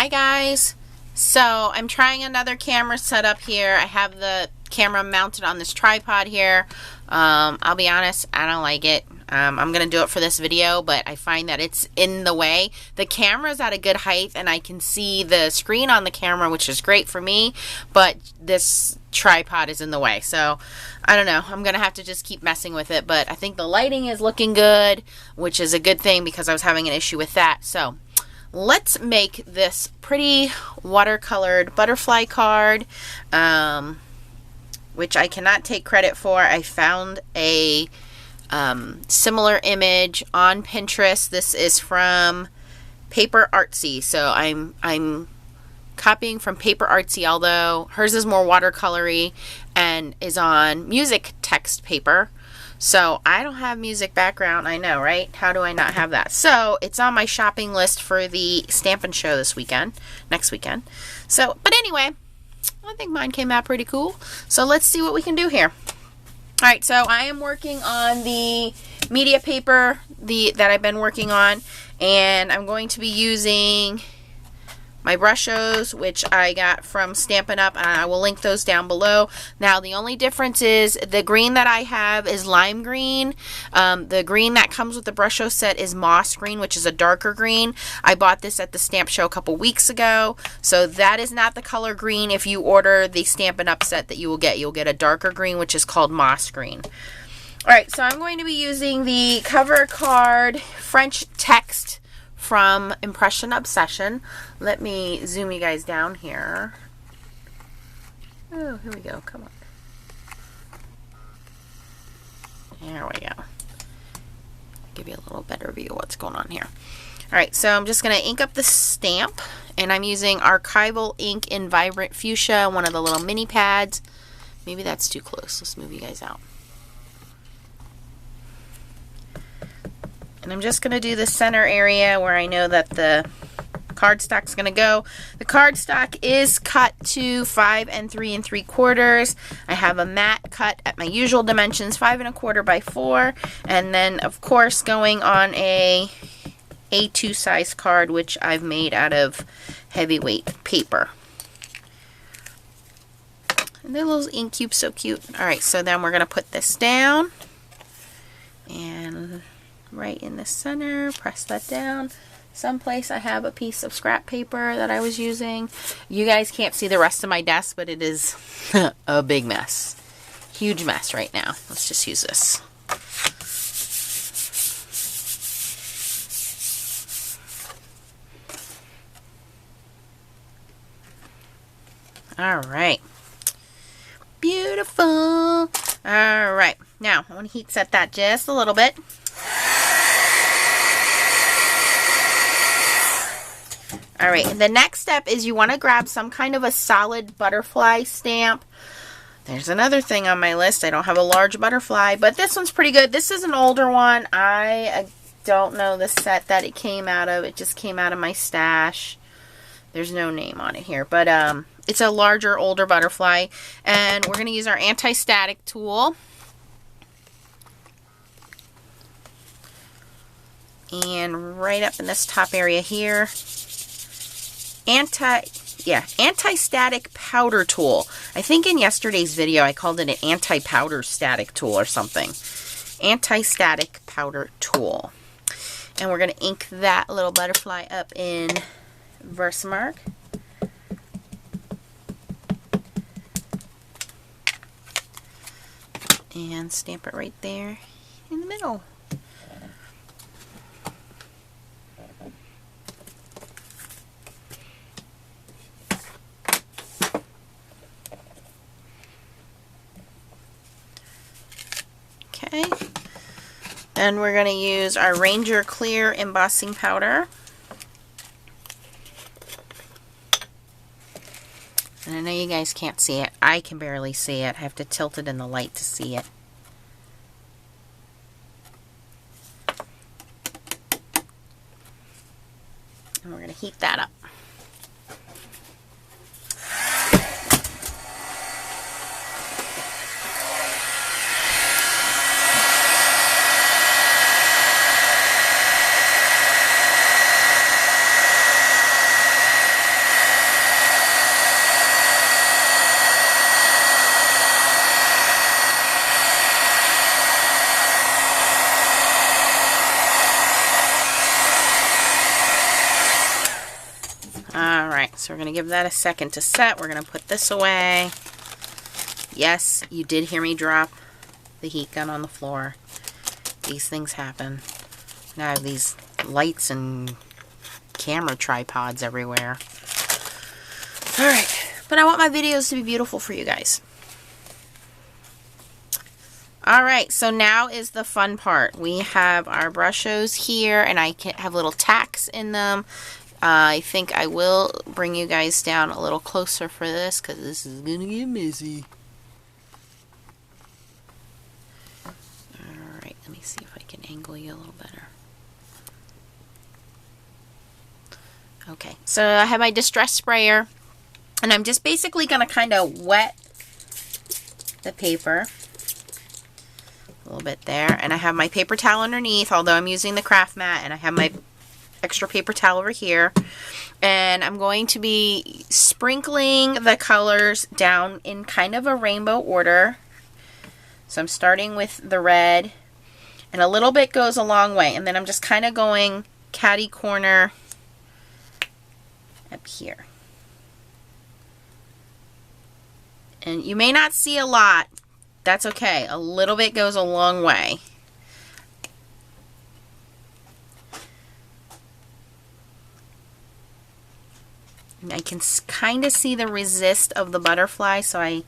Hi guys, so I'm trying another camera setup here. I have the camera mounted on this tripod here. I'll be honest, I don't like it. I'm gonna do it for this video, but I find that it's in the way. The camera's at a good height and I can see the screen on the camera, which is great for me, but this tripod is in the way. So I don't know, I'm gonna have to just keep messing with it, but I think the lighting is looking good, which is a good thing because I was having an issue with that. So let's make this pretty watercolored butterfly card, which I cannot take credit for. I found a similar image on Pinterest. This is from Paper Artsy, so I'm copying from Paper Artsy, although hers is more watercolory and is on music text paper. So I don't have music background, I know, right? How do I not have that? So it's on my shopping list for the Stampin' Show this weekend, next weekend. So, but anyway, I think mine came out pretty cool. So let's see what we can do here. All right, so I am working on the media paper that I've been working on, and I'm going to be using my Brushos, which I got from Stampin' Up, and I will link those down below. Now, the only difference is the green that I have is lime green. The green that comes with the Brushos set is moss green, which is a darker green. I bought this at the Stamp Show a couple weeks ago, so that is not the color green. If you order the Stampin' Up set that you'll get a darker green, which is called moss green. All right, so I'm going to be using the cover card French text from Impression Obsession. Let me zoom you guys down here. Oh, here we go. Come on. There we go. Give you a little better view of what's going on here. Alright, so I'm just going to ink up the stamp, and I'm using Archival ink in Vibrant Fuchsia, one of the little mini pads. Maybe that's too close. Let's move you guys out. And I'm just going to do the center area where I know that the cardstock's going to go. The cardstock is cut to 5 3 3/4. I have a mat cut at my usual dimensions, 5 1/4 by 4. And then, of course, going on a A2 size card, which I've made out of heavyweight paper. And the little ink cube's so cute. Alright, so then we're going to put this down. And right in the center, press that down. Someplace I have a piece of scrap paper that I was using. You guys can't see the rest of my desk, but it is a big mess. Huge mess right now. Let's just use this. Alright. Beautiful. Alright. Now, I want to heat set that just a little bit. Alright, the next step is you want to grab some kind of a solid butterfly stamp. There's another thing on my list. I don't have a large butterfly, but this one's pretty good. This is an older one. I don't know the set that it came out of. It just came out of my stash. There's no name on it here, but it's a larger, older butterfly. And we're going to use our anti-static tool. And right up in this top area here, anti-static powder tool. I think in yesterday's video I called it an anti-powder static tool or something. Anti-static powder tool. And we're going to ink that little butterfly up in Versamark. And stamp it right there in the middle. Okay, and we're going to use our Ranger Clear embossing powder. And I know you guys can't see it. I can barely see it. I have to tilt it in the light to see it. And we're going to heat that up. Alright, so we're going to give that a second to set. We're going to put this away. Yes, you did hear me drop the heat gun on the floor. These things happen. Now I have these lights and camera tripods everywhere. Alright, but I want my videos to be beautiful for you guys. Alright, so now is the fun part. We have our Brushos here, and I can have little tacks in them. I think I will bring you guys down a little closer for this, because this is going to get messy. Alright, let me see if I can angle you a little better. Okay, so I have my distress sprayer, and I'm just basically going to kind of wet the paper a little bit there, and I have my paper towel underneath, although I'm using the craft mat, and I have my extra paper towel over here, and I'm going to be sprinkling the colors down in kind of a rainbow order. So I'm starting with the red, and a little bit goes a long way, and then I'm just kind of going catty corner up here. And you may not see a lot. That's okay. A little bit goes a long way. And I can kind of see the resist of the butterfly, so I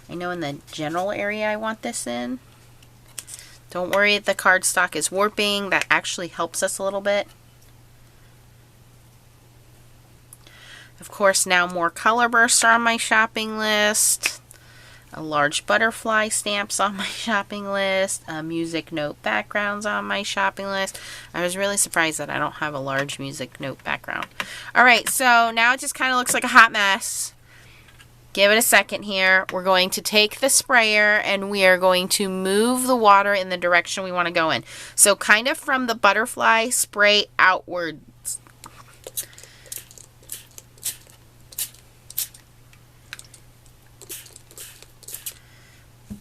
know in the general area I want this in. Don't worry if the cardstock is warping. That actually helps us a little bit. Of course, now more color bursts are on my shopping list. A large butterfly stamps on my shopping list. A music note backgrounds on my shopping list. I was really surprised that I don't have a large music note background. Alright, so now it just kind of looks like a hot mess. Give it a second here. We're going to take the sprayer and we are going to move the water in the direction we want to go in. So kind of from the butterfly spray outward.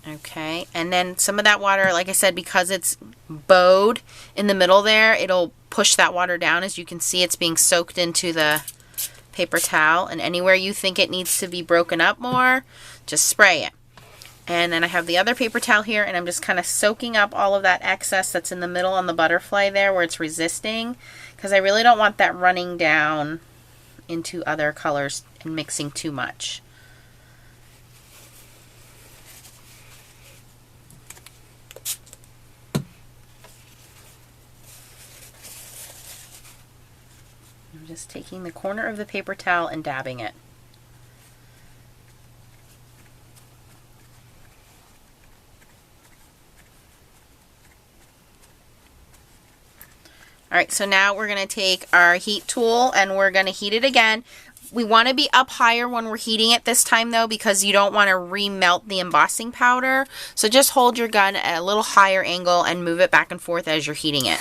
Okay, and then some of that water, like I said, because it's bowed in the middle there, it'll push that water down. As you can see, it's being soaked into the paper towel, and anywhere you think it needs to be broken up more, just spray it. And then I have the other paper towel here, and I'm just kind of soaking up all of that excess that's in the middle on the butterfly there where it's resisting, because I really don't want that running down into other colors and mixing too much. I'm just taking the corner of the paper towel and dabbing it. Alright, so now we're going to take our heat tool and we're going to heat it again. We want to be up higher when we're heating it this time though, because you don't want to remelt the embossing powder. So just hold your gun at a little higher angle and move it back and forth as you're heating it.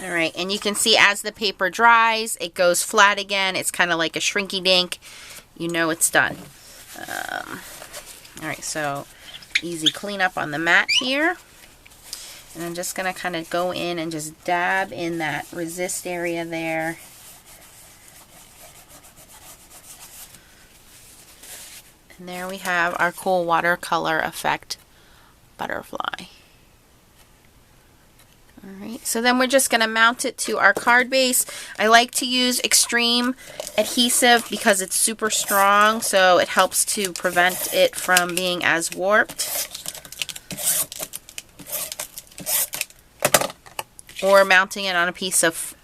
Alright, and you can see as the paper dries, it goes flat again. It's kind of like a shrinky dink. You know it's done. Alright, so easy cleanup on the mat here. And I'm just going to kind of go in and just dab in that resist area there. And there we have our cool watercolor effect butterfly. Alright, so then we're just going to mount it to our card base. I like to use extreme adhesive because it's super strong, so it helps to prevent it from being as warped. or mounting it on a piece of